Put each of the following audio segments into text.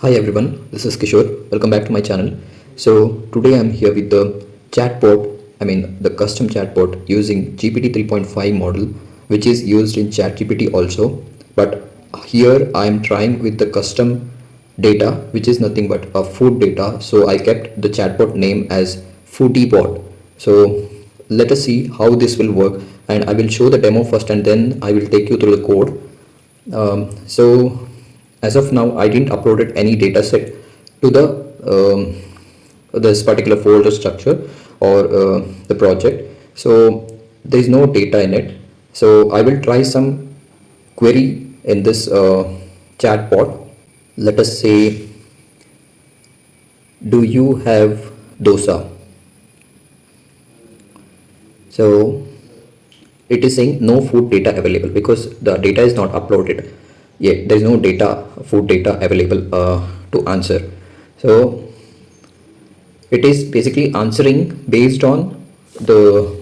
Hi everyone, this is Kishore. Welcome back to my channel. So today I'm here with the chatbot, the custom chatbot using GPT 3.5 model, which is used in ChatGPT also. But here I'm trying with the custom data, which is nothing but a food data. So I kept the chatbot name as Foodie Bot. So let us see how this will work, and I will show the demo first and then I will take you through the code. So as of now I didn't uploaded any data set to the this particular folder structure or the project, so there is no data in it. So I will try some query in this chatbot. Let us say, do you have dosa? So it is saying no food data available because the data is not uploaded yet. There is no food data available to answer. So it is basically answering based on the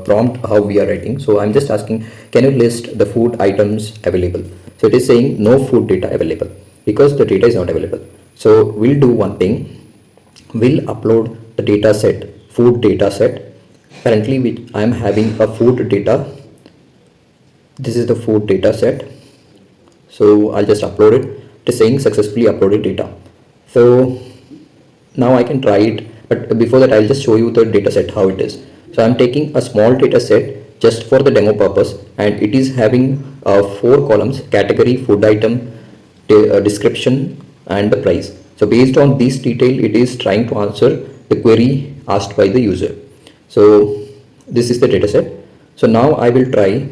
prompt how we are writing. So I'm just asking, can you list the food items available? So it is saying no food data available because the data is not available. So we'll do one thing, we'll upload the data set, food data set. Currently I am having a food data. This is the food data set. So I'll just upload it. It is saying successfully uploaded data. So now I can try it, but before that I'll just show you the data set how it is. So I'm taking a small data set just for the demo purpose, and it is having 4 columns: category, food item, description and the price. So based on this detail it is trying to answer the query asked by the user. So this is the data set. So now I will try,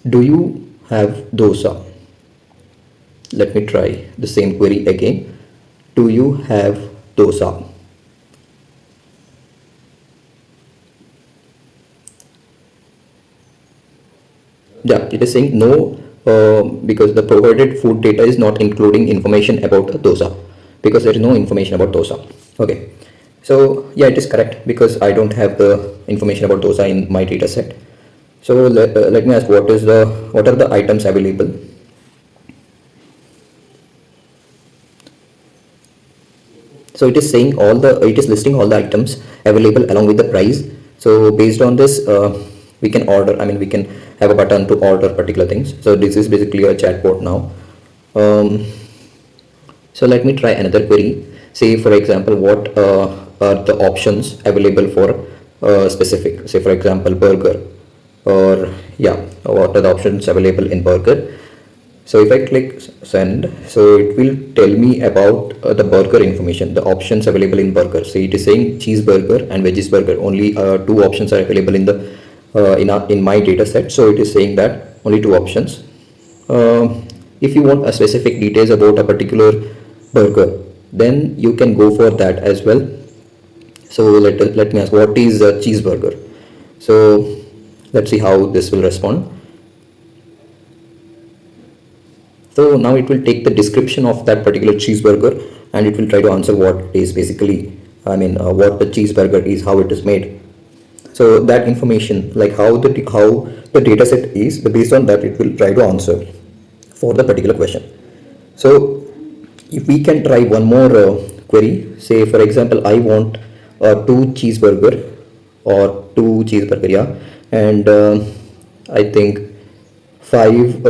do you have dosa? Let me try the same query again. Do you have dosa? Yeah, it is saying no because the provided food data is not including information about dosa, because there is no information about dosa. Okay, so yeah, it is correct because I don't have the information about dosa in my data set. So let me ask, what are the items available? So it is saying it is listing all the items available along with the price. So based on this we can order, we can have a button to order particular things. So this is basically a chatbot now. So let me try another query. Say for example, what are the options available for specific, say for example burger, or yeah, what are the options available in burger. So if I click send, so it will tell me about the burger information, the options available in burger. So it is saying cheeseburger and veggies burger. Only 2 options are available in the in my data set. So it is saying that only 2 options. If you want a specific details about a particular burger, then you can go for that as well. So let me ask, what is a cheeseburger? So let's see how this will respond. So now it will take the description of that particular cheeseburger and it will try to answer what it is basically, what the cheeseburger is, how it is made. So that information, like how the data set is, based on that it will try to answer for the particular question. So if we can try one more query, say for example I want 2 cheeseburger or 2 cheeseburger, yeah, and I think 5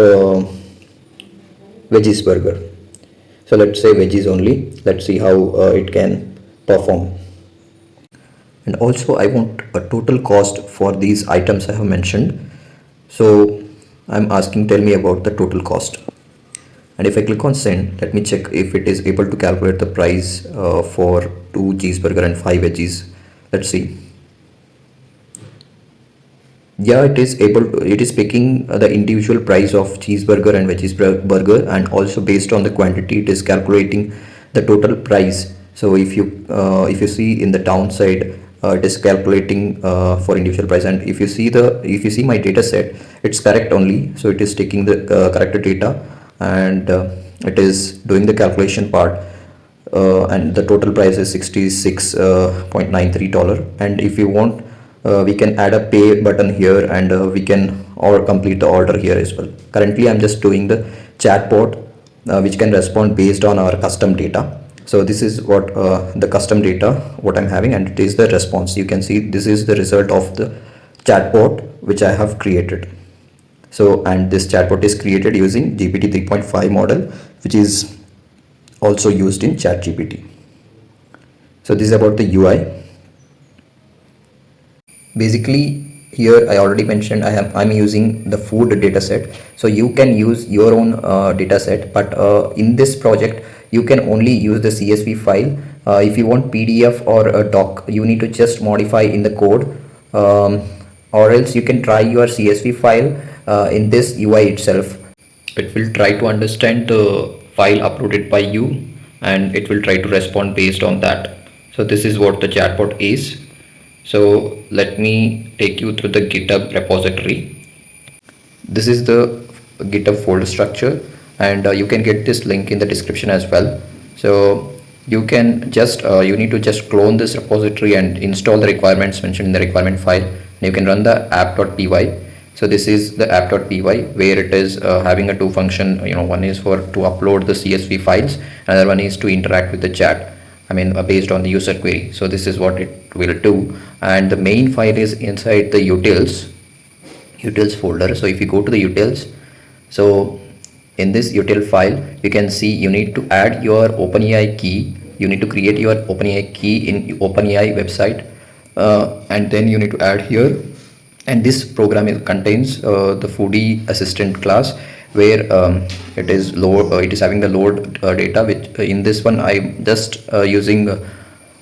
veggies burger. So let's say veggies only. Let's see how it can perform. And also I want a total cost for these items I have mentioned. So I'm asking, tell me about the total cost. And if I click on send, let me check if it is able to calculate the price for 2 cheeseburger and 5 veggies. Let's see. Yeah, it is able to, it is picking the individual price of cheeseburger and veggies burger, and also based on the quantity it is calculating the total price. So if you see in the downside, it is calculating for individual price, and if you see my data set, it's correct only. So it is taking the correct data and it is doing the calculation part, and the total price is $66.93. And if you want, we can add a pay button here, and we can or complete the order here as well. Currently I'm just doing the chatbot which can respond based on our custom data. So this is what the custom data what I'm having, and it is the response. You can see this is the result of the chatbot which I have created. So, and this chatbot is created using GPT 3.5 model, which is also used in ChatGPT. So this is about the UI. Basically, here I already mentioned I'm using the food dataset. So you can use your own dataset, but in this project you can only use the CSV file. If you want PDF or a doc, you need to just modify in the code, or else you can try your CSV file in this UI itself. It will try to understand the file uploaded by you, and it will try to respond based on that. So this is what the chatbot is. So let me take you through the GitHub repository. This is the GitHub folder structure, and you can get this link in the description as well. So you can just you need to just clone this repository and install the requirements mentioned in the requirement file, and you can run the app.py. So this is the app.py, where it is having a two function. One is for to upload the CSV files, another one is to interact with the chat, based on the user query. So this is what it will do, and the main file is inside the utils folder. So if you go to the utils, so in this util file you can see you need to add your OpenAI key. You need to create your OpenAI key in OpenAI website, and then you need to add here. And this program contains the Foodie assistant class, where it is having the load data, which in this one I'm just using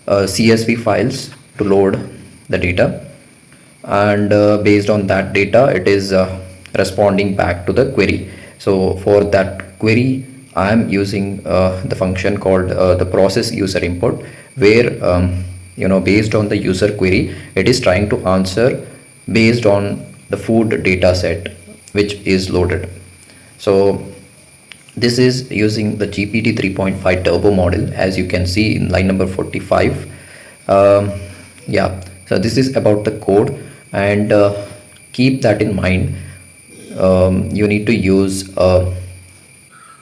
CSV files to load the data, and based on that data it is responding back to the query. So for that query I am using the function called the process user input, where based on the user query it is trying to answer based on the food data set which is loaded. So this is using the GPT 3.5 Turbo model, as you can see in line number 45. Yeah, so this is about the code, and keep that in mind. You need to use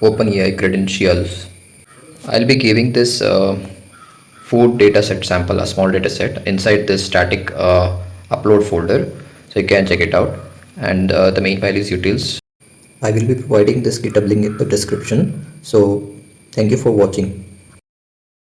OpenAI credentials. I'll be giving this food dataset sample, a small dataset, inside this static upload folder, so you can check it out. And the main file is utils. I will be providing this GitHub link in the description. So thank you for watching.